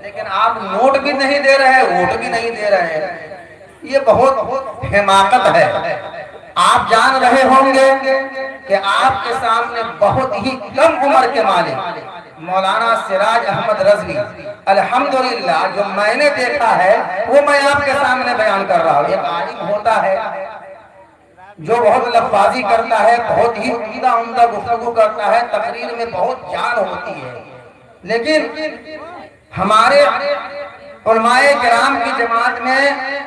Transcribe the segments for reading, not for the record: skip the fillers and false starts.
لیکن آپ نوٹ بھی نہیں دے رہے، ووٹ بھی نہیں دے رہے، یہ بہت حماقت ہے۔ آپ جان رہے ہوں گے کہ آپ کے سامنے بہت ہی کم عمر کے مالک مولانا سراج احمد رضوی الحمدللہ جو میں نے دیکھا ہے وہ میں آپ کے سامنے بیان کر رہا ہوں۔ ایک عالم ہوتا ہے جو بہت لفاظی کرتا ہے، بہت ہی عمدہ گفتگو کرتا ہے، تقریر میں بہت جان ہوتی ہے، لیکن ہمارے علماء کرام کی جماعت میں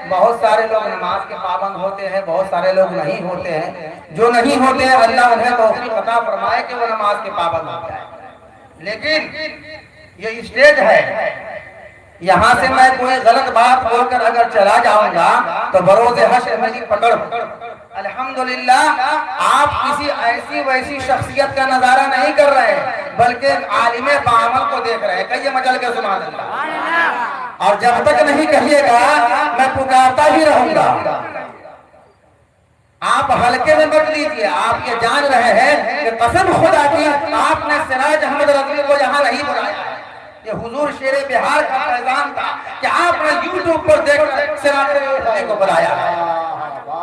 بہت سارے لوگ نماز کے پابند ہوتے ہیں، بہت سارے لوگ نہیں ہوتے ہیں۔ جو نہیں ہوتے ہیں اللہ انہیں توفیق عطا فرمائے کہ وہ نماز کے پابند ہو جائے، لیکن یہ اسٹیج ہے، یہاں سے میں کوئی غلط بات بول کر اگر چلا جاؤں گا تو بروز حشر میری پکڑ۔ الحمدللہ آپ کسی ایسی ویسی شخصیت کا نظارہ نہیں کر رہے ہیں بلکہ عالم بعمل کو دیکھ رہے ہیں۔ کہیے مچل کے سبحان اللہ، اور جب تک نہیں کہیے گا میں پکارتا ہی رہوں گا۔ آپ ہلکے میں مت لیجیے، آپ یہ جان رہے ہیں کہ قسم خدا کی آپ نے سراج احمد رضوی کو یہاں نہیں بلایا۔ یہ حضور شیر بہار کا پیغام تھا کہ آپ نے یوٹیوب پر دیکھ کر سراج احمد رضوی کو بلایا ہے۔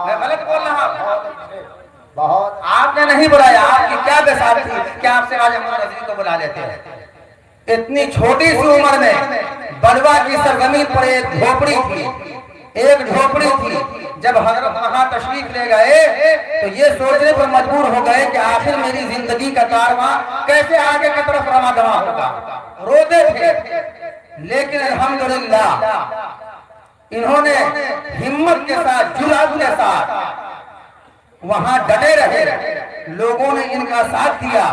میں غلط بول رہا ہوں؟ آپ نے نہیں بلایا، آپ کی کیا بساط تھی کہ آپ سراج احمد رضوی کو بلا لیتے ہیں؟ اتنی چھوٹی سی عمر میں بلوا کی سرزمین پر ایک جھوپڑی تھی، جب حضرت وہاں تشریف لے گئے تو یہ سوچنے پر مجبور ہو گئے کہ آخر میری زندگی کا کارواں کیسے آگے کی طرف رواں دواں ہوگا۔ روتے تھے، لیکن الحمدللہ انہوں نے ہمت کے ساتھ، جرأت کے ساتھ وہاں ڈٹے رہے، لوگوں نے ان کا ساتھ دیا۔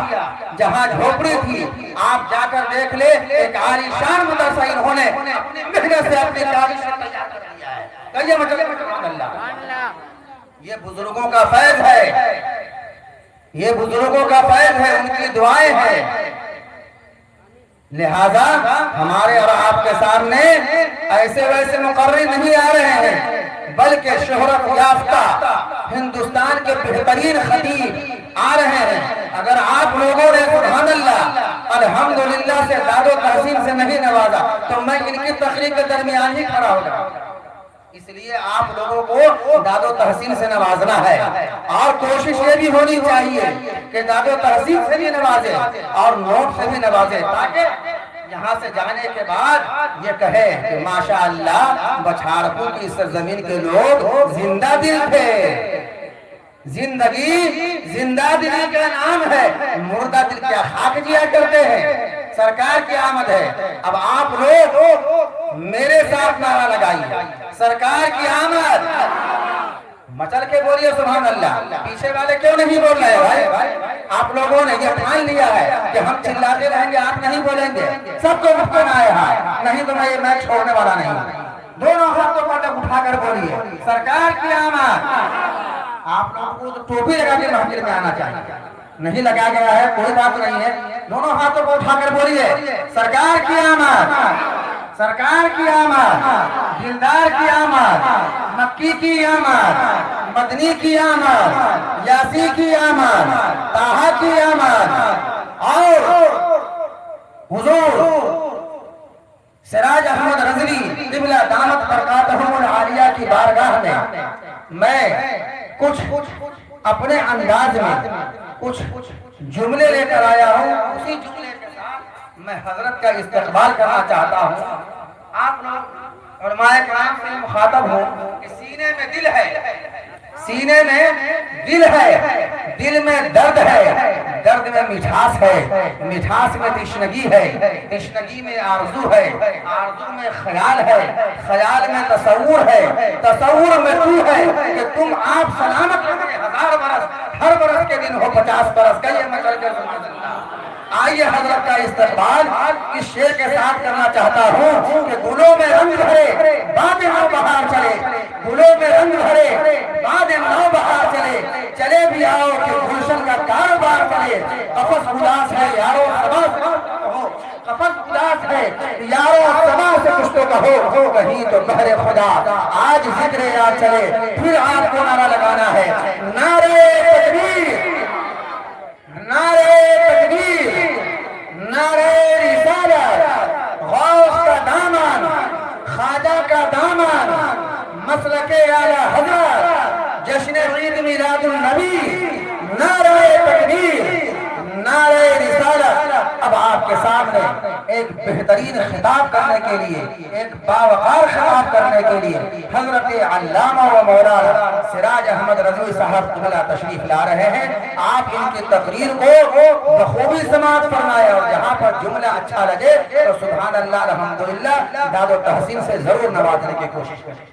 جہاں جھوپڑی تھی آپ جا کر دیکھ لے، ایک عالیشان مدرسہ انہوں نے اپنی محنت سے اپنی چابی سے تیار کر دیا ہے۔ کہیے سبحان اللہ۔ یہ بزرگوں کا فیض ہے، یہ بزرگوں کا فیض ہے، ان کی دعائیں ہیں۔ لہذا ہمارے اور آپ کے سامنے ایسے ویسے مقرری نہیں آ رہے ہیں بلکہ شہرت یافتہ ہندوستان کے بہترین خطیب آ رہے ہیں۔ اگر آپ لوگوں نے سبحان اللہ الحمدللہ سے داد و تحسین سے نہیں نوازا تو میں ان کی تقریر کے درمیان ہی کھڑا ہو جاؤں گا۔ اس لیے آپ لوگوں کو داد و تحسین سے نوازنا ہے، اور کوشش یہ بھی ہونی چاہیے کہ داد و تحسین سے بھی نوازے اور نوٹ سے بھی نوازے، تاکہ یہاں سے جانے کے بعد یہ کہے کہ ماشاءاللہ بچھاڑپور کی سرزمین کے لوگ زندہ دل تھے۔ زندگی زندہ دلی کا نام ہے، مردہ دل کیا خاک جیا کرتے ہیں۔ سرکار کی آمد ہے، اب آپ لوگ میرے ساتھ نعرہ لگائیے، سرکار کی آمد۔ مچل کے بولیے سبحان اللہ۔ پیچھے والے کیوں نہیں بول رہے بھائی؟ آپ لوگوں نے یہ ٹھان لیا ہے کہ ہم چلاتے رہیں گے، آپ نہیں بولیں گے، سب کو اٹھانا ہے، نہیں تو میں یہ میچ چھوڑنے والا نہیں ہوں۔ دونوں ہاتھوں کو اٹھا کر بولیے سرکار کی آمد۔ آپ لوگوں کو ٹوپی لگا کے محفل میں آنا چاہیے، نہیں لگا گیا ہے کوئی بات نہیں ہے، دونوں ہاتھوں کو اٹھا کر بولیے سرکار کی آمد، سرکار کی آمد، دلدار کی آمد، مکی کی آمد، مدنی کی آمد، یاسی کی آمد، طٰہٰ کی آمد، اور حضور سراج احمد رضوی قبلہ دامت برکاتہم العالیہ کی بارگاہ میں کچھ اپنے انداز میں کچھ جملے لے کر آیا ہوں، اسی جملے کے ساتھ میں حضرت کا استقبال کرنا چاہتا ہوں۔ آپ لوگ علماء کرام سے مخاطب ہوں کہ سینے میں دل ہے، سینے میں دل ہے، دل میں درد ہے، درد میں مٹھاس ہے، مٹھاس میں تشنگی ہے، تشنگی میں آرزو ہے، آرزو میں خیال ہے، خیال میں تصور ہے، تصور میں تو ہے کہ تم آپ سلامت رہے 1000 برس، ہر برس کے دن ہو 50 برس۔ کہیے میں چل کے سبحان اللہ۔ آئیے حضرت کا استقبال اس شعر کے ساتھ کرنا چاہتا ہوں کہ گلوں میں رنگ بھرے باد نو بہار چلے، گلوں میں رنگ بھرے باد نو بہار چلے، چلے بھی آؤ کہ گلشن کا کاروبار چلے۔ قفس اداس ہے یارو سما سے کہو، قفس اداس ہے یارو سما سے کچھ تو کہو، کہیں تو بہر خدا آج ذکر یاد چلے۔ پھر آپ کو نعرہ لگانا ہے، نعرے تکبیر، نعرے تکبیر، نعرے رسالت، غوث اعلی حضرت جشن عید میلاد النبی، نعرہ تکبیر، نعرہ رسالت۔ اب آپ کے سامنے ایک بہترین خطاب کرنے کے لیے، ایک باوقار خطاب کرنے کے لیے حضرت علامہ و مولانا سراج احمد رضوی صاحب قبلہ تشریف لا رہے ہیں۔ آپ ان کی تقریر کو بخوبی سماعت فرمائے، اور جہاں پر جملہ اچھا لگے تو سبحان اللہ الحمدللہ داد و تحسین سے ضرور نوازنے کی کوشش کریں۔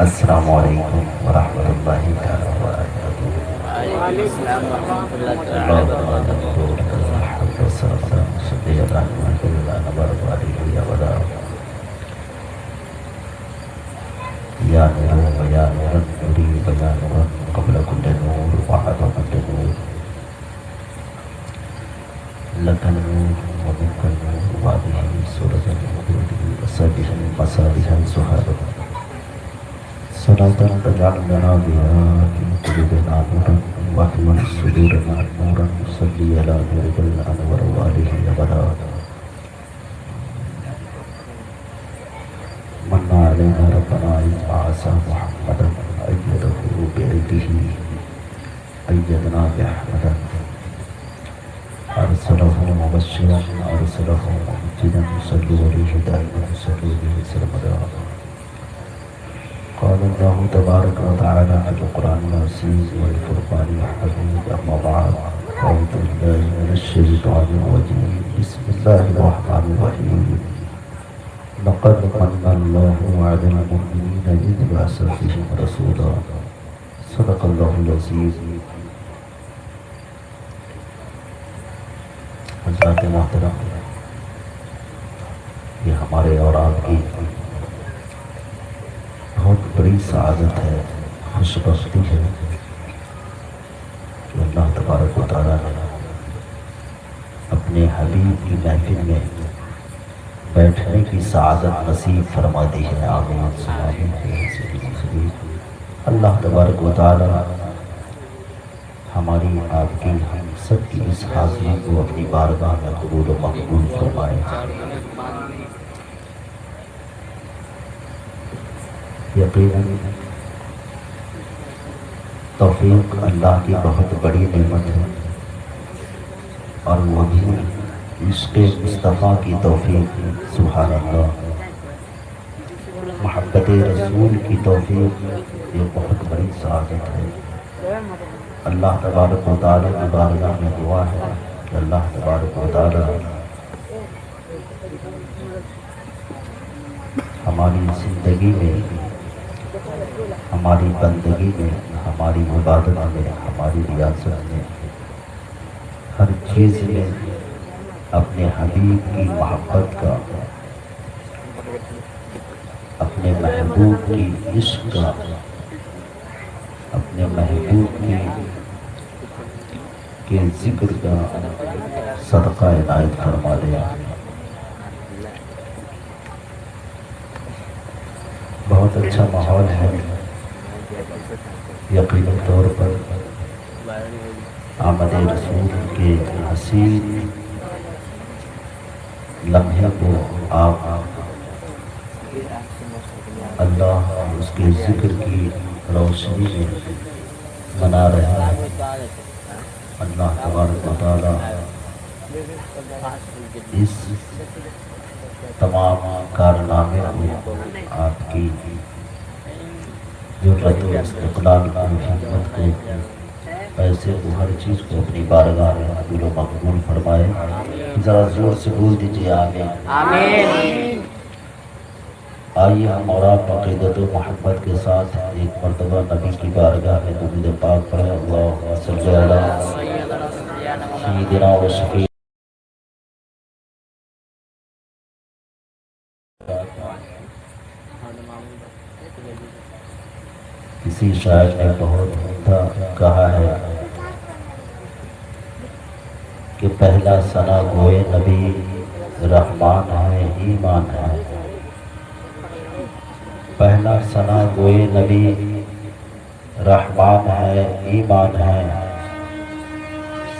السلام علیکم ورحمۃ اللہ تعالی وبرکاتہ۔ یا نور یا نور نوری یا نور قبل کل نور وبعد کل نور، لک النور ومنک النور وبعده سورة النور وصبح مصابيح الزهر، صلاة تجعلنا بها في قلوبنا نورا واحمل صدورنا نورا، صلي على نور الانور وآله أبدا۔ من علينا ربنا إذ بعث محمدا أيده بيده، أيدنا بأحمد، أرسله مبشرا أرسله مبشرا، صلوا عليه دائما صلوا عليه سرمدا۔ قال الله تبارك وتعالى في القرآن العزيز والفرقان الحميد، أما بعد، أعوذ بالله من الشيطان الرجيم، بسم الله الرحمن الرحيم۔ لقد من الله على المؤمنين إذ بعث فيهم رسولا، صدق الله العظيم۔ حضرات محترم، یہ ہمارے اور آپ کی بہت بڑی سعادت ہے، خوش بختی ہے کہ اللہ تبارک و تعالیٰ نے اپنے حبیب کی محفل میں بیٹھنے کی سعادت نصیب فرما دی ہے۔ آمین آمین۔ اللہ تبارک و تعالیٰ ہماری آپ کی ہم سب کی اس حاضری کو اپنی بارگاہ میں قبول و مقبول فرمائے۔ یقیناً توفیق اللہ کی بہت بڑی نعمت ہے، اور وہ بھی عشق مصطفیٰ کی توفیق، سبحان اللہ، محبت رسول کی توفیق، یہ بہت بڑی سعادت ہے۔ اللہ تبارک و تعالیٰ کی بارگاہ میں دعا ہے کہ اللہ تبارک و تعالیٰ ہماری زندگی میں، ہماری بندگی میں، ہماری عبادت میں، ہماری ریاست میں، ہر چیز میں اپنے حبیب کی محبت کا، اپنے محبوب کی عشق کا، اپنے محبوب کے ذکر کا صدقہ عنایت فرما دے۔ بہت اچھا ماحول ہے، یقینی طور پر آمد رسول کے حسین لمحے کو آپ اللہ اس کے ذکر کی روشنی میں منا رہے ہیں۔ اللہ تبارک و تعالیٰ اس تمام کارنامے کو، آپ کی جرأت و استقلال کو، ہمت کو، پیسے کو، ہر چیز کو اپنی بارگاہ میں قبول و مقبول فرمائے۔ ذرا زور سے بول دیجیے آمین۔ آمین۔ آئیے ہم اور آپ عقیدت و محبت کے ساتھ ایک مرتبہ نبی کی بارگاہ میں درود پاک پڑھیں۔ اللہم صلی علی سیدنا و شفیع کسی شاعر نے بہت عمدہ کہا ہے کہ پہلا ثنا گوئے نبی رحمان ہے ایمان ہے، پہلا ثنا گوئے نبی رحمان ہے ایمان ہے،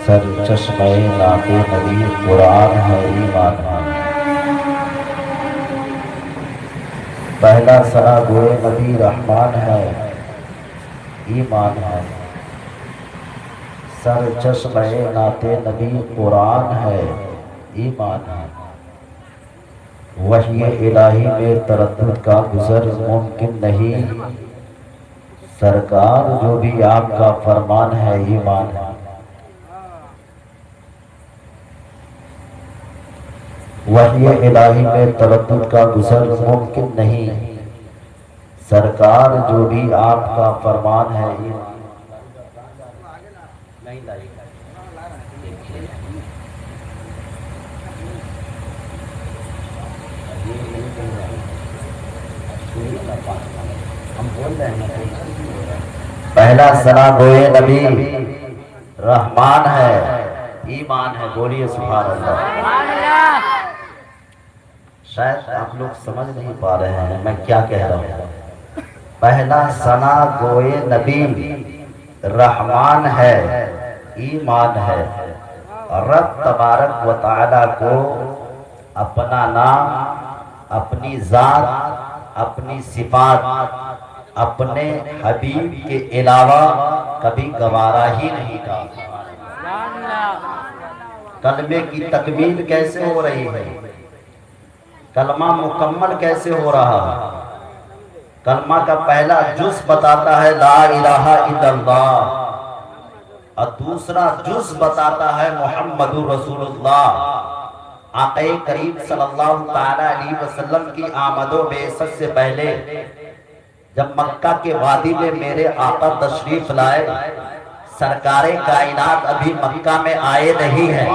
سر چشمے نعت نبی قرآن ہے ایمان ہے، پہلا ثنا گوئے نبی رحمان ہے ایمان ہے، سر چشمے نعت نبی قرآن ہے ایمان ہے، وحی الہی میں تردد کا گزر ممکن نہیں، سرکار جو بھی آپ کا فرمان ہے ایمان ہے، وحی الہی میں تردد کا گزر ممکن نہیں، سرکار جو بھی آپ کا فرمان ہے ایمان پہلا ثنا گوئے نبی رحمان ہے ایمان ہے، بولیے سبحان اللہ۔ شاید آپ لوگ سمجھ نہیں پا رہے ہیں میں کیا کہہ رہا ہوں۔ پہلا ثنا گوئے نبی رحمان ہے ایمان ہے، رب تبارک و تعالی کو اپنا نام، اپنی ذات، اپنی صفات اپنے حبیب کے علاوہ کبھی گوارا ہی نہیں تھا۔ کلمے کی تکمیل کیسے ہو رہی ہے؟ کلمہ مکمل کیسے ہو رہا ہے؟ کلمہ کا پہلا جز بتاتا ہے لا الہ الا اللہ، اور دوسرا جز بتاتا ہے محمد رسول اللہ۔ آقا کریم صلی اللہ تعالیٰ علیہ وسلم کی آمد و بعثت سے پہلے جب مکہ کے وادی میں میرے آقا تشریف لائے، سرکار کائنات ابھی مکہ میں آئے نہیں ہیں،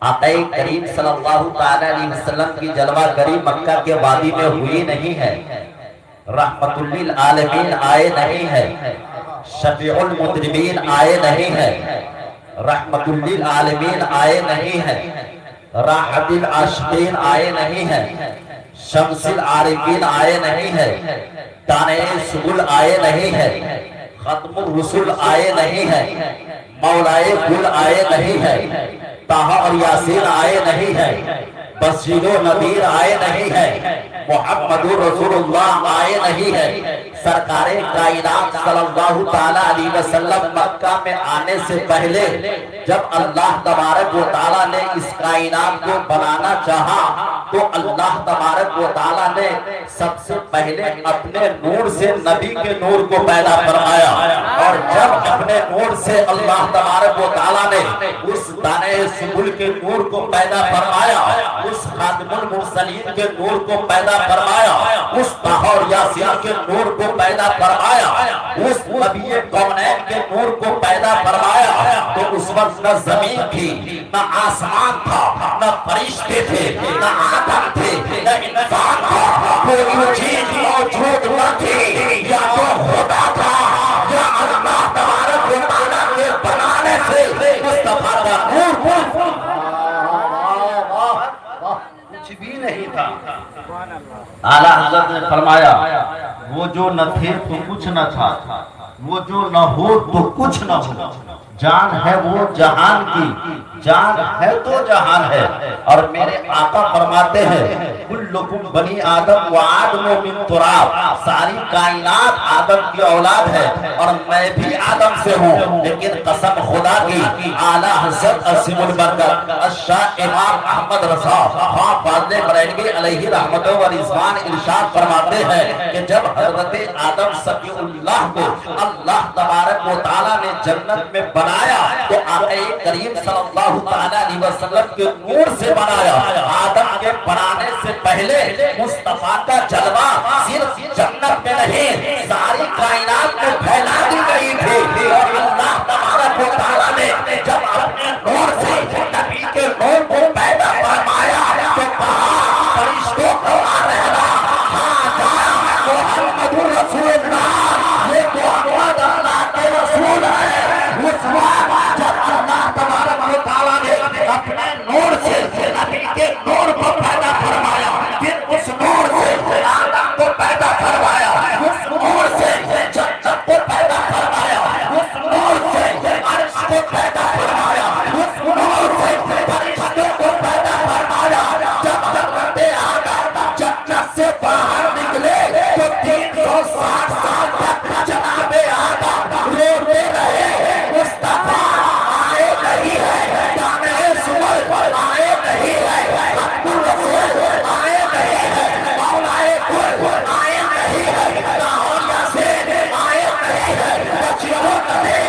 آقا کریم صلی اللہ تعالیٰ علیہ وسلم کی جلوہ گری مکہ کے وادی میں ہوئی نہیں ہے، رحمت للعالمین آئے نہیں ہے، شفیع المذنبین آئے نہیں ہے، رحمت للعالمین آئے نہیں ہے، راحت العاشقین آئے نہیں ہے، شمس العارفین آئے نہیں ہے، دانے سبل آئے نہیں ہے، ختم الرسل آئے نہیں ہے، مولائے گل آئے نہیں ہے، طٰہٰ اور یاسین آئے نہیں ہے، بشیر و نذیر آئے نہیں ہے، محمد رسول اللہ آئے نہیں ہے۔ سرکار کائنات صلی اللہ تعالیٰ علیہ وسلم مکہ میں آنے سے پہلے جب اللہ تبارک و تعالیٰ نے اس کائنات کو بنانا چاہا تو اللہ تبارک و تعالیٰ نے سب سے پہلے اپنے نور سے نبی کے نور کو پیدا فرمایا، اور جب اپنے نور سے اللہ تبارک و تعالیٰ نے اس دانے سبل کے نور کو پیدا فرمایا، اس خاتم المرسلین کے نور کو پیدا فرمایا، اس طٰہٰ اور یاسین کے نور کو پیدا فرمایا، اس نبی کونین کے نور کو پیدا فرمایا، تو اس وقت نہ زمین تھی، نہ آسمان تھا، نہ فرشتے تھے، نہ آدم تھے، نہ انسان تھا، کوئی چیز موجود نہ تھی، یا تو خدا تھا یا اللہ تبارک و تعالیٰ کے بنانے سے مصطفیٰ کا نور کچھ بھی نہیں تھا۔ اعلیٰ حضرت نے فرمایا وہ جو نہ تھے تو کچھ نہ تھا، وہ جو نہ ہو تو کچھ نہ ہو، جان ہے وہ جہان کی، جان ہے تو جہان ہے۔ اور میرے آقا فرماتے ہیں کلکم بنی آدم و آدم من تراب، ساری کائنات آدم کی اولاد ہے اور میں بھی آدم سے ہوں، لیکن قسم خدا کی اعلیٰ حضرت عظیم البرکت الشاہ امام احمد رضا خواہ فاضل بریلوی علیہ رحمت و رضوان ارشاد فرماتے ہیں کہ جب حضرت آدم صفی اللہ کو اللہ تبارک و تعالیٰ نے جنت میں بنایا تو آقا کریم صلی اللہ تعالیٰ علیہ وسلم کے نور سے بنایا۔ آدم کے بنانے سے پہلے مصطفیٰ کا جلوہ صرف جنت میں نہیں ساری کائنات میں پھیلا دی گئی تھی، اور اللہ تبارک و تعالیٰ نے جب اپنے نور سے نبی کے نور کو پیدا فرمایا تو کہا فرشتوں کو آ رہنا محمد رسول اللہ کے نور کو پیدا فرمایا، پھر اس نور سے آدم کو پیدا فرمایا، اس نور سے جنت کو پیدا فرمایا، اس نور سے عرش کو پیدا فرمایا، اس نور سے فرشتوں کو پیدا فرمایا۔ جب حضرت آدم جنت سے باہر نکلے تو 360 سال تک جناب آدم روتے رہے، مصطفیٰ آئے نہیں ہے، جامع سمر آئے نہیں ہے، عبدالرسول آئے نہیں ہے، مولا کل آئے نہیں ہے، لاہور یاسین آئے نہیں ہے، بچیوں نبی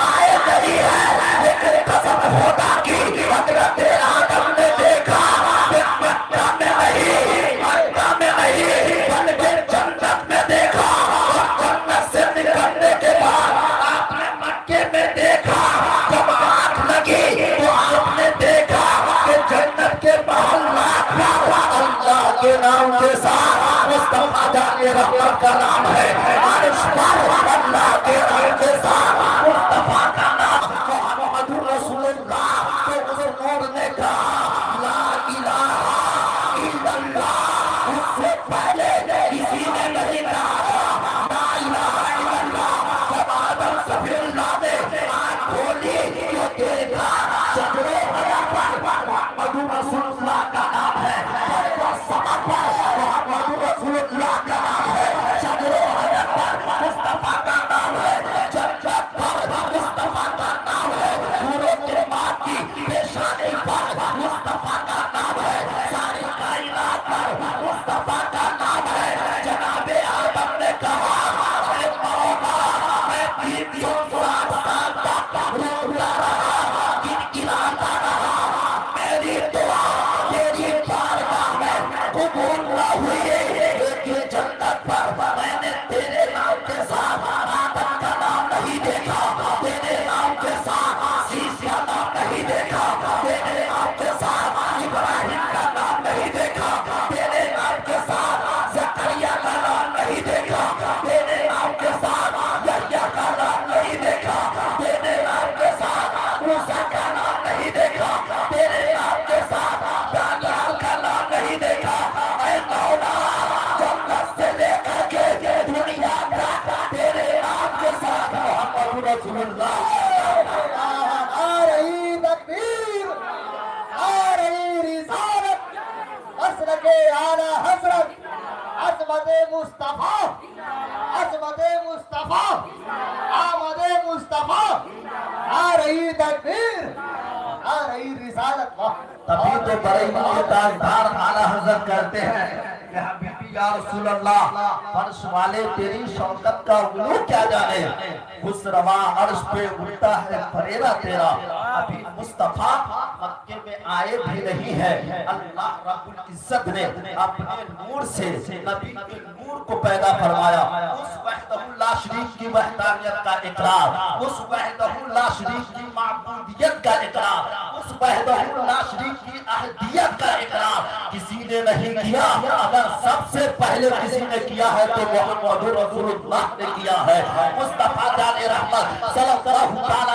آئے نہیں ہے، لیکن قسم خدا کی حضرت آدم نے دیکھا کہ مکہ میں نہیں، مکہ میں نہیں بلکہ جنت میں دیکھا، اور جنت سے نکلنے کے بعد آپ نے مکے میں دیکھا، جب آنکھ لگی تو آپ نے دیکھا کہ جنت کے محلات اللہ کے نام کے ساتھ مصطفیٰ جان رحمت کا نام ہے، عرش پر اللہ کے نام کے ساتھ مصطفیٰ کا نام محمد رسول اللہ، تو اس نور نے کہا لا الہ الا اللہ، اس سے پہلے کسی نے نہیں کہا لا الہ الا اللہ۔ جب آدم صفی اللہ نے آنکھ کھولی تو دیکھا چہرے پر محمد رسول اللہ کا نام ہے، محمد رسول اللہ کا نام ہے، چہرے پر مصطفیٰ کا نام ہے، جنت پر مصطفیٰ کا نام ہے، نوروں کے بعد کی پیشانی پر مصطفیٰ کا نام ہے، ساری کائنات پر مصطفیٰ کا نام ہے۔ جناب آدم نے کہا اے مولا میں 360 سال تک روتا رہا، گنگناتا رہا، میری دعا تیری بارگاہ میں قبول نہ ہوئی، لیکن جنت پر میں نے تیرے نام کے ساتھ آدم کا نام نہیں دیکھا، تیرے نام کے ساتھ عیسیٰ کا نام نہیں دیکھا، تیرے نام کے ساتھ ابراہیم کا نام نہیں دیکھا، تیرے نام کے ساتھ زکریا کا نام نہیں دیکھا، تیرے نام کے ساتھ یحییٰ کا نام نہیں دیکھا، تیرے نام کے ساتھ موسیٰ کا نام نہیں دیکھا، تیرے نام کے ساتھ دانیال کا نام نہیں دیکھا۔ اے مولا جنت سے لے کر کے دنیا تک تیرے نام کے ساتھ محمد رسول اللہ۔ آ رہی تکبیر، آ رہی رسالت، حسرت اعلی حضرت عظمت مصطفیٰ، عظمت مصطفیٰ، آمد مصطفیٰ، آ رہی تکبیر، آ رہی رسالت۔ تبھی تو بڑے کے تاجدار اعلیٰ حضرت کرتے ہیں کہ حبیبی یا رسول اللہ فرش والے تیری شوکت کا علو کیا جانے، خس روا عرش پہ اٹھتا ہے فریضہ تیرا، ابھی مصطفیٰ مکے میں آئے بھی نہیں ہے، اللہ رب العزت نے اپنے نور سے نبی کے نور کو پیدا فرمایا، اس وحدہ لا شریک کی وحدانیت کا اقرار، اس وحدہ لا شریک کی معبودیت کا اقرار، اس وحدہ لا شریک کی احدیت کا اقرار کسی نے نہیں کیا۔ اگر سب سے پہلے کسی نے کیا ہے تو محمد رسول اللہ نے کیا ہے۔ مصطفیٰ جان رحمت صلی اللہ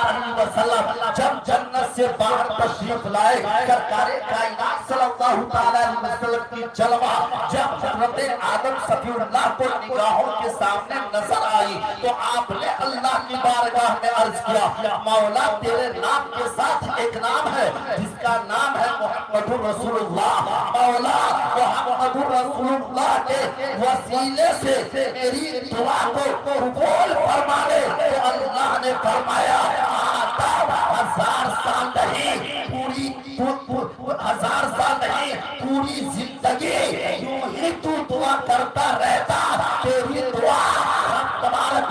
علیہ وسلم جب جنت سے باہر تشریف لائے، سرکار کائنات صلی اللہ علیہ وسلم کی جلوہ جب حضرت آدم صفی اللہ کو نگاہوں کے سامنے نظر آئی تو آپ نے اللہ کی بارگاہ میں عرض کیا مولا تیرے نام کے ساتھ ایک نام ہے جس کا نام ہے محمد رسول اللہ، مولا محمد رسول اللہ کے وسیلے سے میری دعا کو قبول فرما لے۔ تو اللہ نے فرمایا آدم 1000 سال نہیں، پوری 1000 سال نہیں، پوری زندگی یوں ہی تو دعا کرتا رہتا، تیری دعا رب تبارک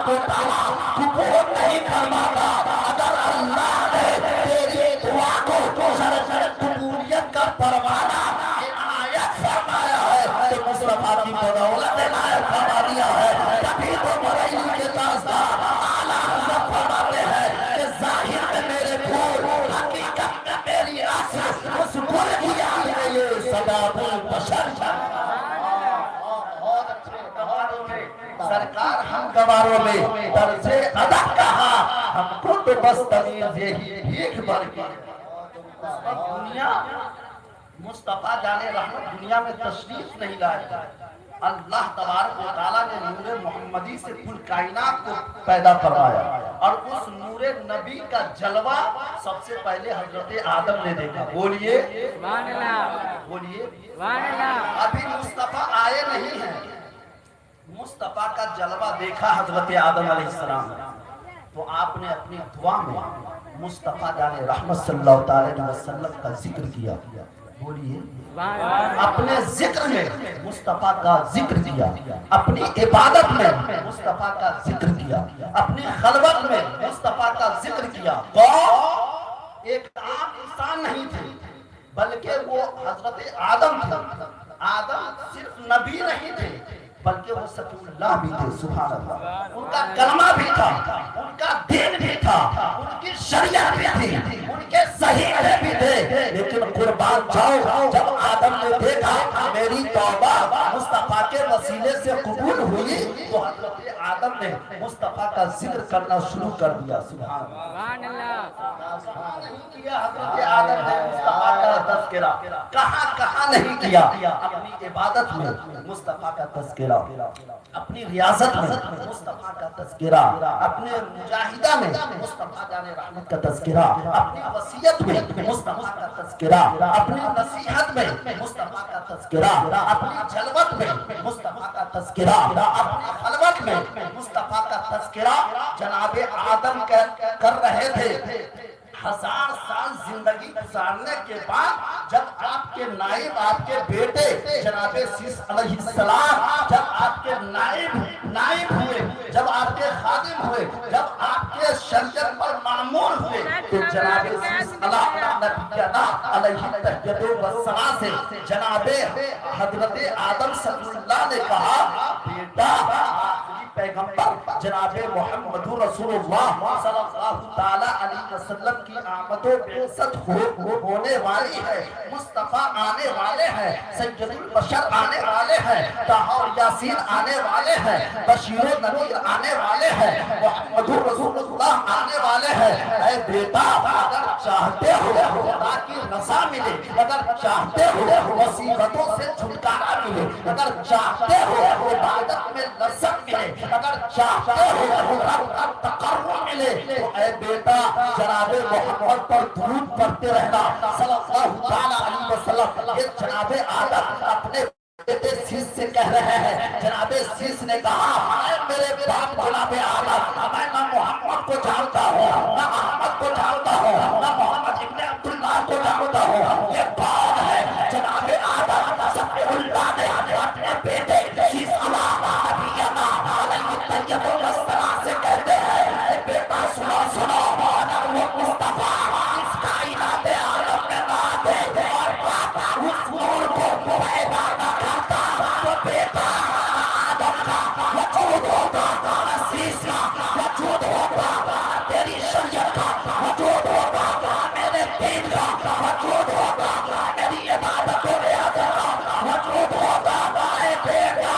و تعالیٰ قبول نہیں فرماتا۔ اگر اللہ نے تیری دعا کو قبولیت کا پروانہ عنایت فرمایا ہے تو مصطفیٰ کی بدولت عنایت فرما دیا ہے۔ تبھی تو بریلی کے تاجدار اعلیٰ حضرت فرماتے ہیں کہ ظاہر میں میرے پھول، حقیقت میں میری اصل، اس پھول کی یاد میں یہ صداب البشر۔ سرکار ہم گواروں میں طرز ادب کہا، ہم کو تو تو بس تمیز یہی بھیک بھر کی دنیا مصطفیٰ جان رحمت دنیا میں تشریف نہیں لائے. اللہ تبارک و تعالیٰ نے نور محمدی سے کل کائنات کو پیدا فرمایا اور اس نور نبی کا جلوہ سب سے پہلے حضرت آدم نے دیکھا. بولیے بولیے. ابھی مصطفیٰ آئے نہیں ہیں, مصطفیٰ کا جلوہ دیکھا حضرت آدم علیہ السلام نے, تو آپ نے اپنی دعا میں مصطفیٰ جان رحمت صلی اللہ علیہ وسلم کا ذکر کیا. بولیے. اپنے ذکر میں مصطفیٰ کا ذکر کیا, اپنی عبادت میں مصطفیٰ کا ذکر کیا, اپنی خلوت میں مصطفیٰ کا ذکر کیا. وہ ایک عام انسان نہیں تھے بلکہ وہ حضرت آدم تھے. آدم صرف نبی نہیں تھے بلکہ وہ صفی اللہ بھی تھے. سبحان اللہ. ان کا کلمہ بھی تھا, ان کا دین بھی تھا, ان کی شریعت بھی تھی, ان کے صحیح بھی تھے. لیکن قربان جاؤ, جب آدم نے دیکھا میری توبہ مصطفیٰ کے وسیلے سے قبول ہوئی تو حضرت آدم نے مصطفیٰ کا ذکر کرنا شروع کر دیا. سبحان اللہ. نہیں کیا حضرت آدم نے مصطفیٰ کا تذکرہ, کہاں نہیں کیا. اپنی عبادت میں مصطفیٰ کا تذکرہ, اپنی ریاضت میں مصطفیٰ کا تذکرہ, اپنے مجاہدہ میں مصطفیٰ جان رحمت کا تذکرہ, اپنی وصیت میں مصطفیٰ کا تذکرہ, اپنی نصیحت میں مصطفیٰ کا تذکرہ, اپنی جلوت میں مصطفیٰ کا تذکرہ, اپنی خلوت میں مصطفیٰ کا تذکرہ جناب آدم کر رہے تھے. 1000 سال زندگی گزارنے کے بعد جب آپ کے نائب, آپ کے بیٹے جناب سیس علیہ السلام جب آپ کے نائب ہوئے, جب آپ کے خادم ہوئے, جب آپ کے شریعت پر معمول ہوئے, تو جناب سیس علیہ السلام سے جناب حضرت آدم صلی اللہ نے کہا بیٹا پیغمبر جناب محمد رسول اللہ صلی اللہ تعالی علیہ وسلم کی آمد و بعثت ہونے والی ہے, مصطفیٰ آنے والے ہیں, سید البشر آنے والے ہیں, طٰہٰ اور یاسین آنے والے ہیں, بشیر و نذیر آنے والے ہیں, محمد رسول اللہ آنے والے ہیں. اے بیٹا اگر چاہتے ہو خدا کی رضا ملے, اگر چاہتے ہو مصیبتوں سے چھٹکارا ملے, اگر چاہتے ہو عبادت میں لذت ملے, اگر چاہتے ہو رب کا تقرب ملے, تو اے بیٹا جناب محمد پر درود پڑھتے رہنا صلی اللہ تعالی علیہ وسلم. یہ جناب آدم اپنے بیٹے سیس سے کہہ رہے ہیں. جناب سیس نے کہا اے میرے باپ جناب آدم, میں نہ محمد کو جانتا ہوں, نہ احمد کو جانتا ہوں, نہ محمد ابن عبداللہ کو جانتا ہوں. یہ بات ہے جناب آدم صفی اللہ نے اپنے بیٹے سیس نبینا علیہ طیب السلام سے کہتے ہیں بیٹا سنو وہ مصطفیٰ اس کائنات عالم میں نہ دے اور اس نور کو پیدا نہ کرتا تو بیٹا آدم کا وجود ہوتا, عزیز کا وجود ہوتا, تیری شریعت کا وجود ہوتا, میرے دین کا وجود ہوتا, میری عبادت و ریاضت کا وجود ہوتا. اے بیٹا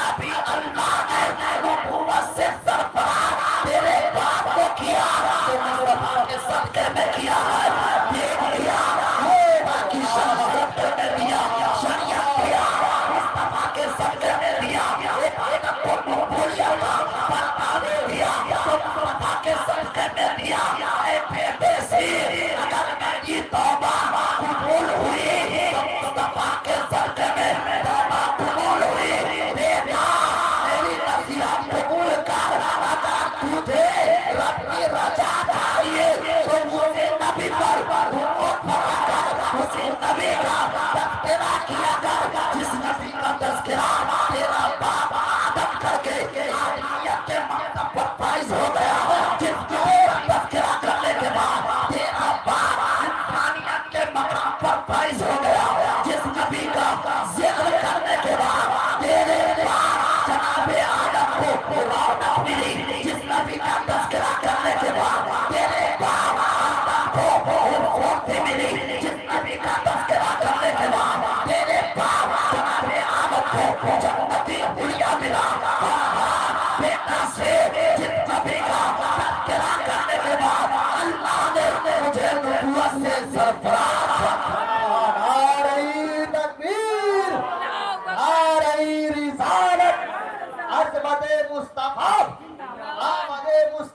ابھی اللہ نے نبوت سے سرفراز تیرے باپ کو کیا تو مصطفیٰ کے صدقے میں کیا ہے, دین کیا, باقی شریعت میں دیا, شریعت کیا, مصطفیٰ کے صدقے میں دیا, ایک کو قبولیت کا برپانے دیا تو مصطفیٰ کے صدقے میں دیا. اے بیٹے سے اگر میری توبہ قبول ہوئی تو مصطفیٰ کے صدقے میں توبہ قبول ہوئی. بیٹا میری نصیحت قبول کر, اگر تجھے رب کی رضا چاہیے تو مجھے نبی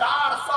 400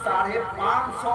550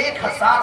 1000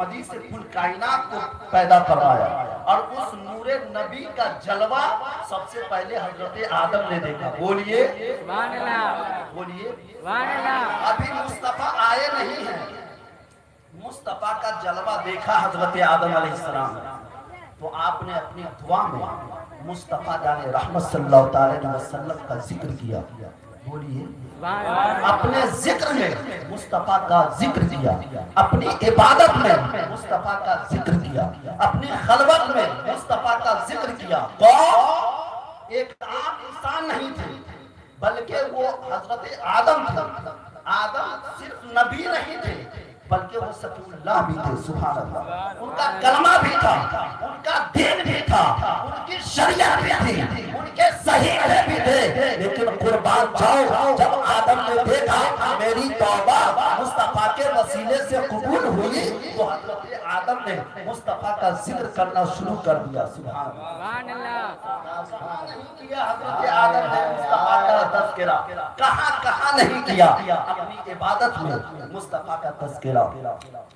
محمدی سے کل کائنات کو پیدا کروایا، اور اس نور نبی کا جلوہ سب سے پہلے حضرت آدم نے دیکھا۔ بولیے سبحان اللہ، بولیے، سبحان اللہ۔ ابھی مصطفیٰ آئے نہیں ہیں، مصطفیٰ کا جلوہ دیکھا حضرت آدم علیہ السلام نے، تو آپ نے اپنی دعا میں مصطفیٰ جان رحمت صلی اللہ علیہ وسلم کا ذکر کیا۔ بولیے، اپنے ذکر میں مصطفیٰ کا ذکر کیا، اپنی عبادت میں مصطفیٰ کا ذکر کیا، اپنی خلوت میں مصطفیٰ کا ذکر کیا۔ تو ایک عام انسان نہیں تھے، بلکہ وہ حضرت آدم تھے۔ آدم صرف نبی نہیں تھے، بلکہ وہ صفی اللہ بھی تھے۔ سبحان اللہ، ان کا کلمہ بھی تھا، ان کا دین بھی تھا، ان کی شریعت بھی تھی، ان کے صحیح بھی تھے۔ لیکن قربان جاؤ، جب آدم نے دیکھا میری توبہ مصطفیٰ کے وسیلے سے قبول ہوئی، تو حضرت آدم نے مصطفیٰ کا ذکر کرنا شروع کر دیا۔ سبحان اللہ، نہیں کیا حضرت آدم نے مصطفیٰ کا تذکرہ، کہاں نہیں کیا، اپنی عبادت میں مصطفیٰ کا تذکرہ،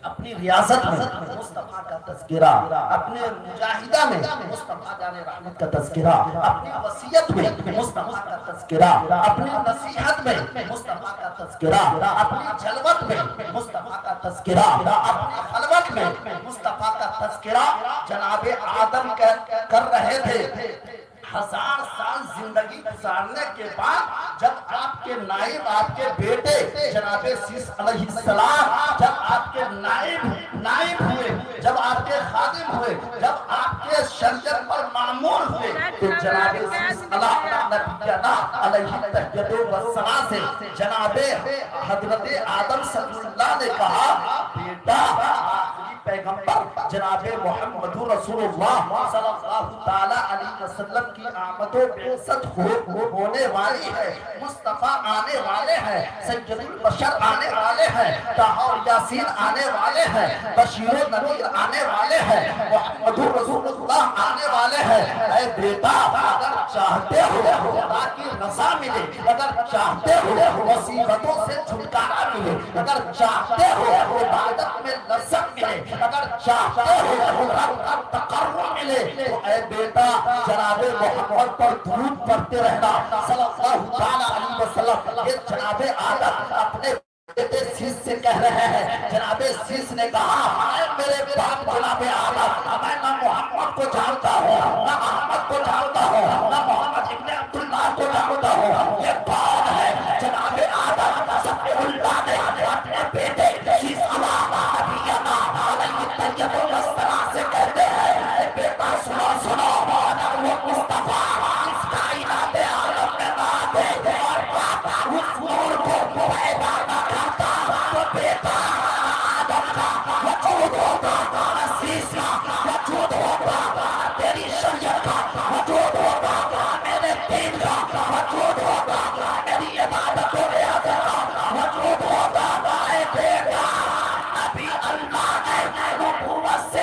اپنی ریاضت میں مصطفیٰ کا تذکرہ، اپنے مجاہدہ میں مصطفیٰ جان رحمت کا تذکرہ، اپنی وصیت میں مصطفیٰ کا تذکرہ، اپنی نصیحت میں مصطفیٰ کا تذکرہ، اپنی جلوت میں مصطفیٰ کا تذکرہ، اپنی خلوت میں مصطفیٰ کا تذکرہ جناب آدم کر رہے تھے۔ 1000 سال زندگی گزارنے کے بعد جب آپ کے نائب، آپ کے بیٹے جناب سیس علیہ السلام جب آپ کے نائب ہوئے، جب آپ کے خادم ہوئے، جب آپ کے شریعت پر معمول ہوئے، تو جناب سیس علیہ تحیت والسلام سے جناب حضرت آدم صلی اللہ نے کہا، بیٹا پیغمبر جناب محمد رسول اللہ صلی اللہ تعالی علیہ وسلم کی آمد و بعثت ہونے والی ہے، مصطفیٰ آنے والے ہیں، سید البشر آنے والے ہیں، طٰہٰ اور یاسین آنے والے ہیں، بشیر و نذیر آنے والے ہیں، محمد رسول اللہ آنے والے ہیں۔ اے بیٹا، اگر چاہتے ہو خدا کی رضا ملے، اگر چاہتے ہو مصیبتوں سے چھٹکارا ملے، اگر چاہتے ہو عبادت میں لذت ملے، اگر چاہتے ہو رب کا تقرب ملے، تو اے بیٹا جناب محمد پر درود پڑھتے رہنا صلی اللہ تعالی علیہ وسلم۔ یہ جناب آدم اپنے بیٹے سیس سے کہہ رہے ہیں۔ جناب سیس نے کہا، اے میرے باپ جناب آدم، میں نہ محمد کو جانتا ہوں، نہ احمد کو جانتا ہوں، نہ محمد ابن عبداللہ کو جانتا ہوں، یہ کون ہے؟ جناب آدم صفی اللہ نے اپنے بیٹے سیس سے کہتے ہیں، بیٹا سنو، وہ مصطفیٰ اس کائنات عالم میں بات ہے، اور اس نور کو پیدا نہ کرتا تو بیٹا آدم کا وجود ہوتا، عزیز کا وجود ہوتا، تیری شریعت کا وجود ہوتا، میرے دین کا وجود ہوتا، میری عبادت و ریاضت کا وجود ہوتا۔ اے بیٹا، ابھی اللہ نے نبوت سے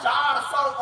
400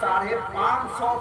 550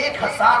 1000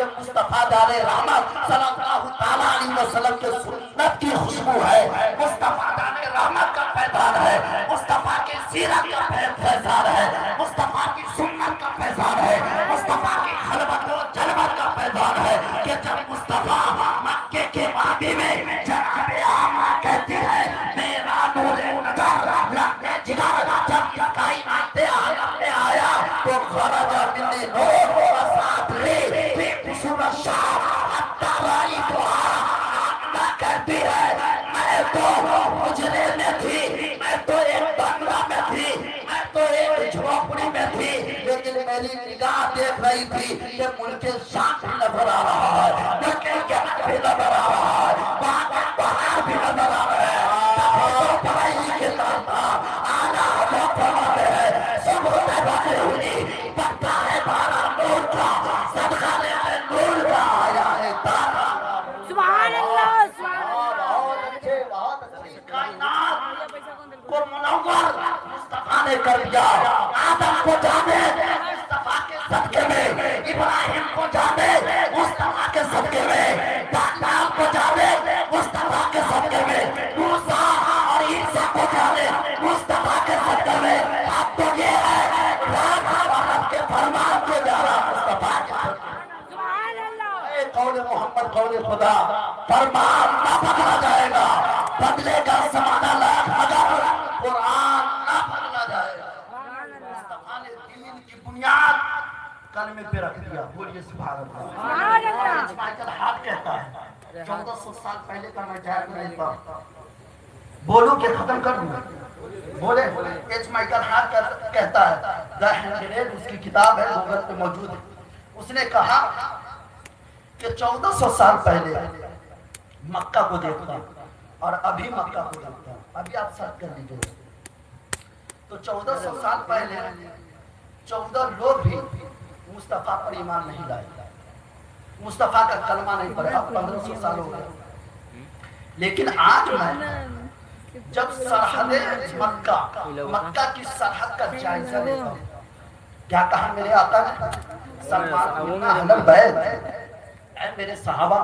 یہ مصطفیٰ دار رحمت صلی اللہ تعالیٰ علیہ وسلم کے سنت کی خوشبو ہے، مصطفیٰ دار رحمت کا پیدان ہے، مصطفیٰ کی سیرت کا فیضان ہے، مصطفیٰ کی سنت کا فیضان ہے، مصطفیٰ کی خلوت و جلوت کا فیضان ہے کہ جب مصطفیٰ مکے کے وادی میں جناب آمنہ کہتی ہے میرا نور نظر لگنے جگر جب یہ کائنات عالم میں آیا تو خرج منی نور و ساتھ لی فی قصور الشام حتی رأیتها آمنہ کہتی ہے میں تو حجرے میں تھی، میں تو ایک بنگلہ میں تھی، میں تو ایک جھوپڑی میں تھی، لیکن میری نگاہ دیکھ رہی تھی کہ ملک شام بھی نظر آ رہا ہے، ملک یمن بھی نظر آ رہا ہے، وہاں پہاڑ بھی نظر آ رہا ہے، پڑھائی کے ساتھ آنا ہم فرماتے ہیں صبح میں باتیں ہوئی پتہ ہے بارہ نور کا صدقہ لے نور کا آیا ہے تارا سبحان اللہ سبحان اللہ بہت اچھے بہت اچھے کائنات کو منور مصطفیٰ نے کر دیا، آدم کو جانے مصطفیٰ کے صدقے میں، ابراہیم کو جانے مصطفیٰ کے صدقے میں، دانیال کو جانے مصطفیٰ کے صدقے میں، موسیٰ اور عیسیٰ کو جانے مصطفیٰ کے صدقے میں، اب تو یہ ہے رب کے فرمان کو جانا مصطفیٰ کے صدقے میں۔ سبحان اللہ اے قول محمد قول خدا، فرمان نہ بدلا جائے گا، بدلے گا زمانہ لاکھ مگر قرآن نہ بدلا جائے گا۔ مصطفیٰ نے دین کی بنیاد کلمے پہ رکھ دیا، بولیے سبحان اللہ۔ سبحان اللہ مائیکل ہارٹ کہتا ہے 1400 سال پہلے کا میں جائے لیتا ہوں، بولوں کہ ختم کر دوں؟ بولے ایچ مائیکل ہارٹ کہتا ہے دا ہینڈریڈ، اس کی کتاب ہے گوگل پہ موجود ہے، اس نے کہا کہ 1400 سال پہلے مکہ کو دیکھتا اور ابھی مکہ کو دیکھتا، ابھی آپ سرچ کر لیجئے تو 1400 سال پہلے 14 لوگ بھی مصطفیٰ پر ایمان نہیں لائے، مصطفیٰ کا کلمہ نہیں پڑھا، 1500 سال ہو گئے، لیکن آج میں جب سرحد مکہ کی سرحد کا جائزہ لیتا ہوں، کیا کہا میرے آقا نے؟ سلمان بن اہل بیت، اے میرے صحابہ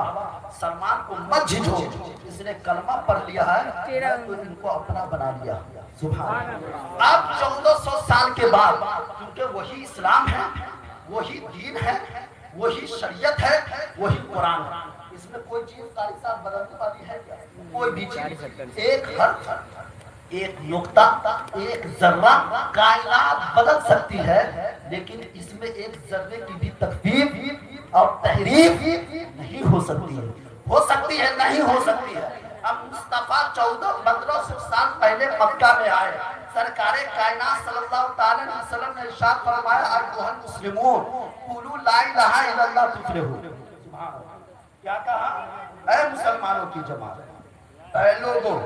سلمان کو مت جھجھو، اس نے کلمہ پڑھ لیا ہے تو ان کو اپنا بنا لیا۔ سبحان اللہ۔ اب 1400 سال کے بعد کیونکہ وہی اسلام ہے، وہی دین ہے، وہی شریعت ہے، وہی قرآن ہے، اس میں کوئی چیز قاری صاحب بدلنے والی ہے کیا؟ کوئی بھی چیز، ایک حرف، ایک نقطہ، ایک ذرہ کائنات بدل سکتی ہے، لیکن اس میں ایک ذرے کی بھی تکفیر اور تحریف نہیں ہو سکتی ہے، ہو سکتی ہے نہیں ہو سکتی ہے۔ اب مصطفیٰ 1400-1500 سال پہلے مکہ میں آئے، سرکار کائنات صلی اللہ تعالی علیہ وسلم نے ارشاد فرمایا ایھا المسلمون قولوا لا الہ الا اللہ تفلحوا۔ کیا کہا؟ اے مسلمانوں کی جماعت، اے لوگوں،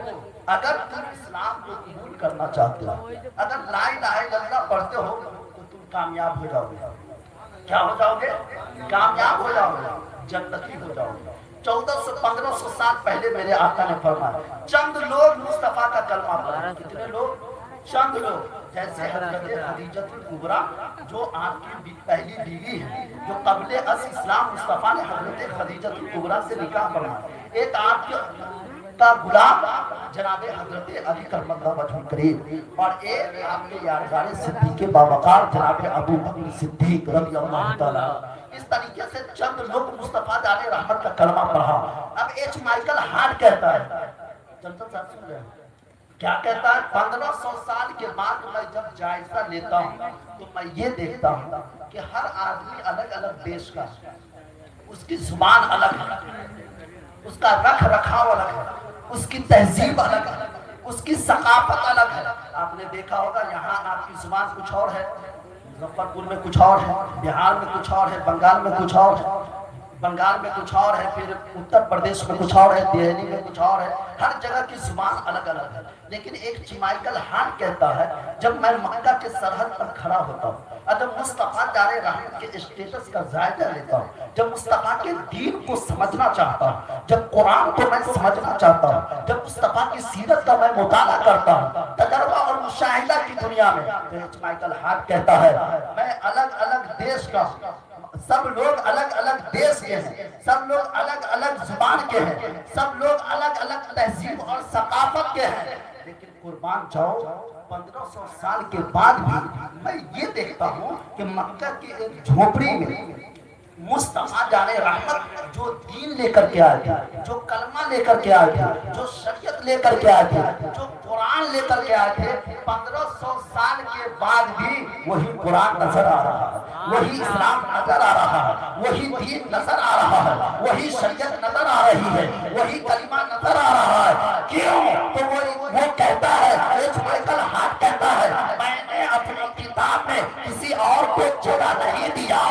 اگر تم اسلام کو قبول کرنا چاہتے ہو، اگر لا الہ الا اللہ پڑھتے ہو تو تم کامیاب ہو جاؤ گے۔ کیا ہو جاؤ گے؟ کامیاب ہو جاؤ گے، جنتی ہو جاؤ گے۔ 1400-1500 سال پہلے میرے آقا نے فرمایا چند لوگ مصطفیٰ کا کلمہ پڑھے، کتنے لوگ؟ چند لوگ، جیسے حضرت خدیجہ الکبریٰ جو آپ کی پہلی بیوی ہے، جو قبل از اسلام مصطفیٰ نے حضرت خدیجہ الکبریٰ سے نکاح فرمایا، ایک آپ کا غلام جناب حضرت علی کرم اللہ وجہ الکریم، اور ایک آپ کے یادگار صدیق باوقار جناب ابو بکر صدیق رضی اللہ تعالیٰ۔ اس طریقے سے چند لوگ مصطفیٰ دار رحمت کا کلمہ پڑھا۔ اب ایچ مائیکل ہارٹ کہتا ہے، چلتا صاحب سن رہے ہیں کیا کہتا ہے؟ 1500 سال کے بعد میں جب جائزہ لیتا ہوں تو میں یہ دیکھتا ہوں کہ ہر آدمی الگ الگ دیش کا، اس کی زبان الگ ہے، اس کا رکھ رکھاؤ الگ ہے، اس کی تہذیب الگ ہے، اس کی ثقافت الگ ہے۔ آپ نے دیکھا ہوگا یہاں آپ کی زبان کچھ اور ہے، مظفرپور میں کچھ اور ہے، بہار میں کچھ اور ہے، بنگال میں کچھ اور ہے، بنگال میں کچھ اور ہے، پھر اتر پردیش میں کچھ اور ہے، دہلی میں کچھ اور ہے، ہر جگہ کی زبان الگ الگ ہے۔ لیکن ایک مائیکل ہارٹ کہتا ہے جب میں مکہ کے سرحد پر کھڑا ہوتا ہوں، جب مصطفیٰ دار رحمت کے اسٹیٹس کا جائزہ لیتا ہوں، جب مصطفیٰ کے دین کو سمجھنا چاہتا ہوں، جب قرآن کو میں سمجھنا چاہتا ہوں، جب مصطفیٰ کی سیرت کا میں مطالعہ کرتا ہوں تجربہ اور مشاہدہ کی دنیا میں، تو مائیکل ہارٹ کہتا ہے میں الگ الگ دیش کا سب لوگ الگ الگ دیش کے ہیں، سب لوگ الگ الگ زبان کے ہیں، سب لوگ الگ الگ تہذیب اور ثقافت کے ہیں، لیکن قربان جاؤ 1500 سال کے بعد بھی میں یہ دیکھتا ہوں کہ مکہ کی ایک جھوپڑی میں مصطفیٰ جان رحمت جو دین لے کر کے آئے تھے، جو کلمہ لے کر کے آئے تھے، جو شریعت لے کر کے آئے تھے، جو قرآن لے کر کے آئے تھے، 1500 سال کے بعد بھی وہی قرآن نظر آ رہا ہے، وہی اسلام نظر آ رہا ہے، وہی دین نظر آ رہا ہے، وہی شریعت نظر آ رہی ہے، وہی کلمہ نظر آ رہا ہے۔ کیوں؟ تو وہ کہتا ہے، مائیکل ہارٹ کہتا ہے، میں نے اپنی کتاب میں کسی اور کو جگہ نہیں دیا،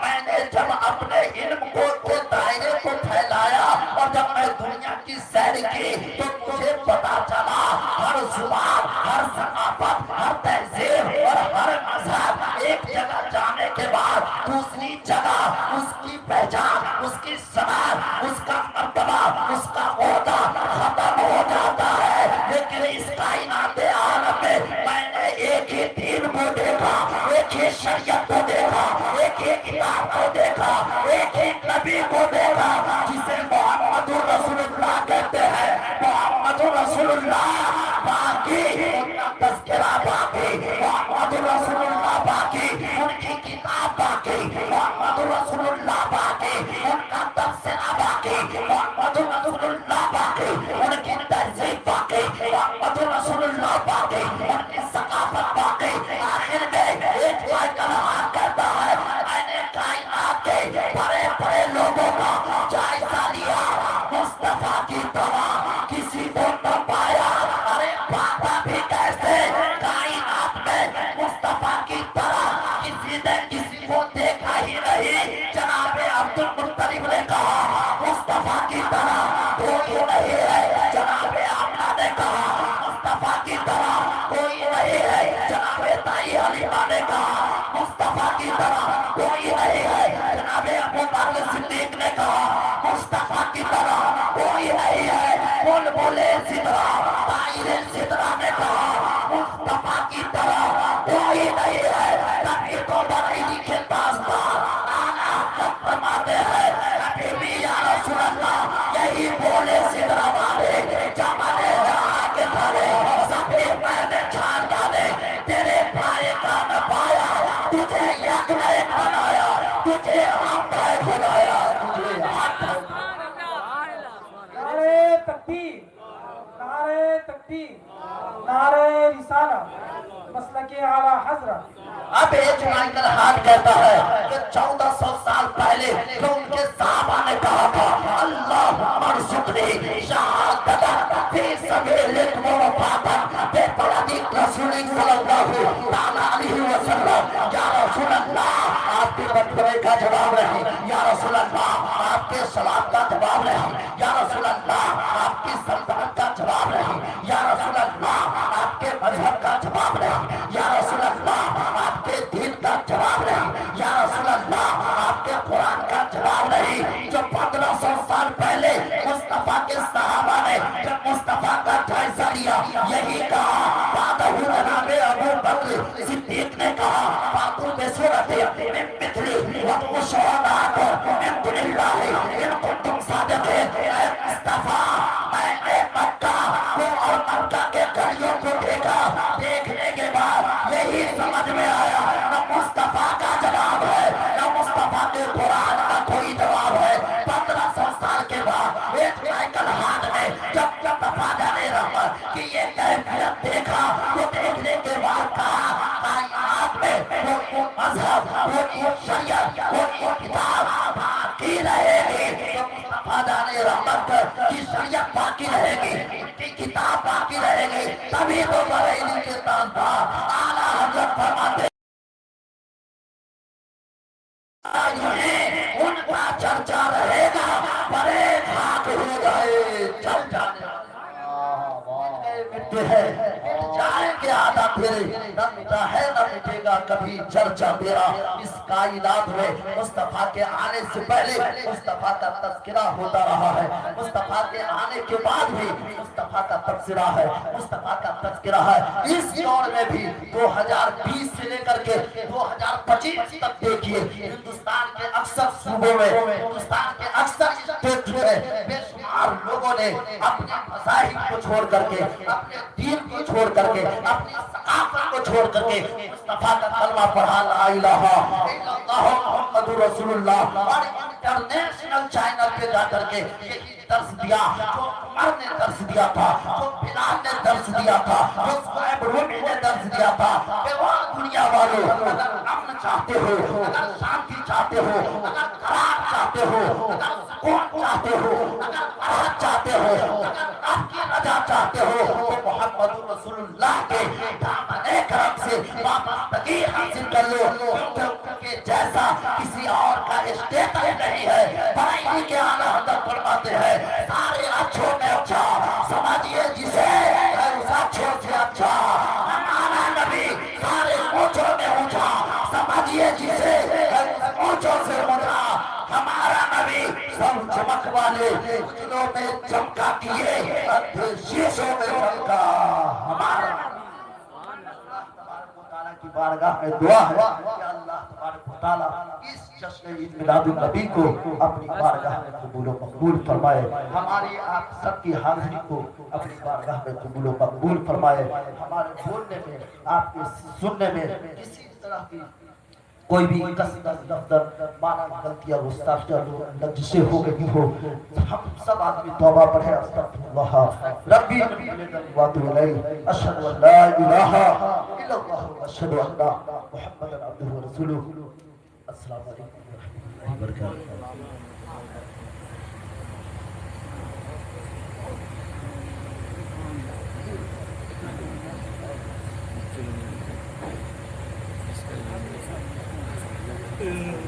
میں نے جب اپنے علم کے دائرے کو پھیلایا اور جب میں دنیا کی سیر کی تو مجھے پتا چلا ہر زبان، ہر ثقافت، ہر تہذیب اور ہر مذہب ایک جگہ جانے کے بعد دوسری جگہ اس کی پہچان، اس کی شناخت، اس کا مرتبہ، اس کا عہدہ ختم ہو جاتا ہے۔ لیکن اس کائنات عالم میں نے ایک ہی دین کو دیکھا، ایک ہی شریعت کو دیکھا، ایک ہی کتاب کو دیکھا، ایک ہی نبی کو دیکھا جسے محمد رسول اللہ کہتے ہیں۔ محمد رسول اللہ باقی، ان کا تذکرہ باقی، محمد رسول اللہ باقی، ان کی کتاب باقی، محمد رسول اللہ باقی، ان کا تفسیرہ باقی، محمد رسول اللہ باقی، ان کی تہذیب باقی، محمد رسول اللہ باقی، ان کی ثقافت باقی۔ آخر میں ایک مائیکل ہارٹ کہتا ہے، میں نے کائنات کے بڑے بڑے لوگوں کا جائزہ لیا، مصطفیٰ کی طرح کسی کو نہ پایا۔ ارے پاتا بھی کیسے؟ کائنات میں مصطفیٰ کی طرح کسی نے کسی کو دیکھا ہی نہیں۔ جناب عبد المطلب نے کہا مصطفیٰ کی طرح کوئی نہیں ہے، جناب آمنہ نے کہا مصطفیٰ کی طرح کوئی نہیں ہے، جناب تائی حلیمہ نے کہا مصطفیٰ کی طرح کوئی نہیں ہے، جناب ابو بکر صدیق نے کہا مصطفیٰ کی طرح کوئی نہیں ہے، بلبل سدرا طائر سدرا نے کہا مصطفیٰ کی طرح کوئی نہیں ہے۔ نبی تو بریلی کے داستان آنا حضرت فرماتے ہیں، نبی بھی یا رسول اللہ یہی بولے سدرا والے جمالے جہاں کے تھرے سبھی میں نے چھان ڈالے، تیرے پائے کا نہ پایا، تجھے یک ایک بنایا، تجھے ہم پائے بنایا، تجھے ہم نعرے تکبیر، نعرے تکبیر، نعرے رسالت، مسلک اعلیٰ حضرت۔ اب ایک مائیکل ہارٹ کہتا ہے کہ 1400 سال پہلے جو ان کے صحابہ نے کہا تھا اللہ مرزقنی شہادت فی سبیلک وفاتن بے بلدی رسول صلی اللہ علیہ وسلم۔ یا رسول اللہ آپ کے مقبرے کا جواب نہیں، یا رسول اللہ آپ کے صلات کا جواب نہیں، یا رسول اللہ آپ کی سلطنت کا جواب نہیں، یا رسول اللہ آپ کے مذہب کا جواب نہیں، یا رسول اللہ آپ کے دین کا جواب نہیں، یا رسول اللہ آپ کے قرآن کا جواب نہیں۔ جو 1500 سال پہلے مصطفیٰ کے صحابہ نے جب مصطفیٰ کا جائزہ لیا یہی کہا، بعدہ جناب ابو بکر صدیق نے کہا فاتو بصورت من مثلی وادعوا شہداءکم من دون اللہ ان کنتم صادقین۔ اے مصطفیٰ میں نے مکہ کو اور مکہ کے گھڑیوں کو دیکھا، دیکھنے کے بعد یہی سمجھ میں آیا نہ مصطفیٰ کا جواب ہے نہ مصطفیٰ کے قرآن کا کوئی جواب ہے۔ 1500 سال کے بعد ایک مائیکل ہارٹ نے جب مصطفیٰ جان رحمت کی یہ کیفیت دیکھا تو دیکھنے کے بعد کہا کائنات میں کوئی مذہب، کوئی شریعت، کوئی کتاب باقی رہے گی تو مصطفیٰ جان رحمت کی شریعت باقی رہے گی، ان کی کتاب باقی رہے گی، تبھی تو بریلی کے تاجدار اعلیٰ حضرت فرماتے ان کا چرچا رہے گا، بڑے خاک ہو گئے چل جانے مٹتے ہیں، مٹ جائیں گے آدھا پھر نہ مٹا ہے نہ مٹے گا گا کبھی چرچا تیرا اس کائنات میں مصطفیٰ کے آنے سے پہلے مصطفیٰ کا تذکرہ ہوتا رہا ہے مصطفیٰ کے آنے کے بعد بھی مصطفیٰ کا تذکرہ ہے مصطفیٰ کا تذکرہ ہے اس دور میں بھی 2020 سے لے کر کے 2025 تک دیکھیے ہندوستان کے اکثر صوبوں میں ہندوستان کے اکثر اسٹیٹ میں بے شمار لوگوں نے اپنے مذاہب کو چھوڑ کر کے اپنے دین کو چھوڑ کر کے اپنی ثقافت کو چھوڑ کر کے مصطفیٰ کا کلمہ پڑھا لا الہ الا اللہ محمد رسول اللہ اور انٹرنیشنل چینل پہ جا کر کے یہی درس دیا جو عمر نے درس دیا تھا جو بلال نے درس دیا تھا جو صہیب رومی نے درس دیا تھا کہ وہ دنیا والوں اگر امن چاہتے ہو اگر شانتی چاہتے ہو اگر قرار چاہتے ہو اگر سکون چاہتے ہو اگر راحت چاہتے ہو اگر آپ کی رضا چاہتے ہو تو محمد رسول اللہ کے دامن کرم سے وابستگی حاصل کر لو کیونکہ جیسا کسی اور کا اسٹیٹس نہیں ہے بھائی کے اعلیٰ حضرت فرماتے ہیں سارے اچھوں میں اچھا سمجھیے جسے اس اچھوں سے اچھا ہمارا نبی سارے اونچوں میں اونچا سمجھیے جسے اس اونچوں سے اونچا ہمارا نبی سب چمک والے اجلوں میں چمکا کیے شیشوں میں چمکا ہمارا کی بارگاہ میں دعا ہے کہ اللہ تبارک و تعالیٰ اس جشن عید میلاد النبی کو اپنی بارگاہ میں قبول و مقبول فرمائے ہماری آپ سب کی حاضری کو اپنی بارگاہ میں قبول و مقبول فرمائے ہمارے بولنے میں آپ کے سننے میں کسی طرح کی کوئی بھی قصد دفتر مانا غلطیاں گستاخیاں لغزشیں ہو گئی ہو ہم سب آدمی توبہ پڑھیں استغفر اللہ ربی واتوب الیہ اشہد ان لا الہ الا اللہ واشہد ان محمدا عبدہ ورسولہ السلام علیکم ورحمۃ اللہ وبرکاتہ Mm-hmm.